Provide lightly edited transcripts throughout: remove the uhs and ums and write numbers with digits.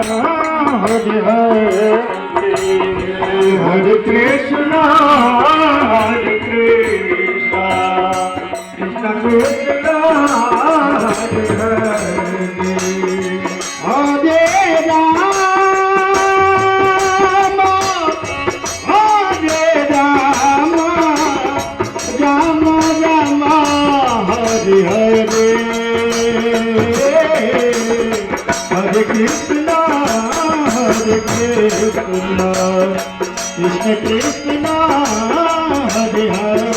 Hare Hare, Hare Krishna, Hare Krishna, Krishna Krishna, Hare Hare, Hare Rama, Hare Rama, Rama Rama, Hare Hare, Hare Krishna, Hare Krishna, Krishna Krishna, Hare Hare,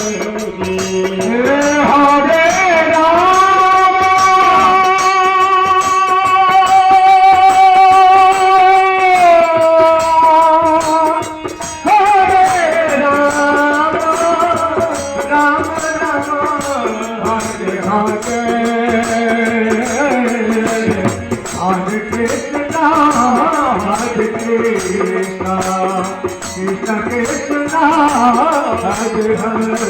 Hare Hare Krishna, Hare Krishna, Krishna Krishna, Hare Hare,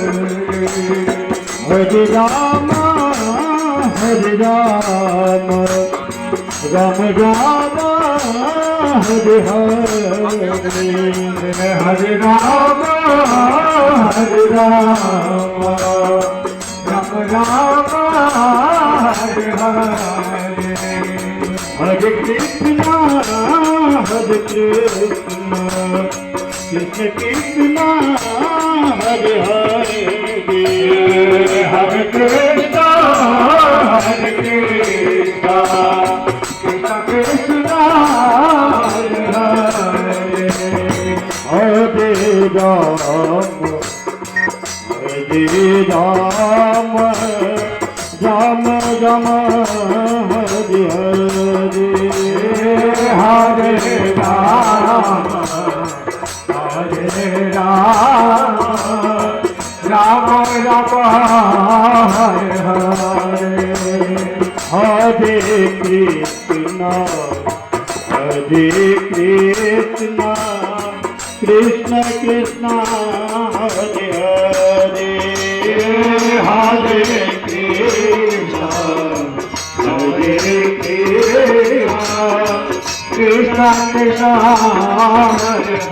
Hare Rama, Hare Rama, Rama Rama, Hare Hare, Hare Rama, Hare Rama, Rama Rama, Hare Hare, Hare Krishna, Hare Krishna, Krishna Krishna, Hare Hare, Hare Krishna, Hare Krishna, Krishna Krishna, Hare Hare, Hare Rama, Hare Rama, Rama Rama, Hare Hare, Hare Rama, Hare Rama, Rama Rama, Hare Hare, Hare Krishna, Hare Krishna, Krishna Krishna, Hare Hare, Hare Krishna, Hare Krishna, Krishna Krishna, Hare Hare.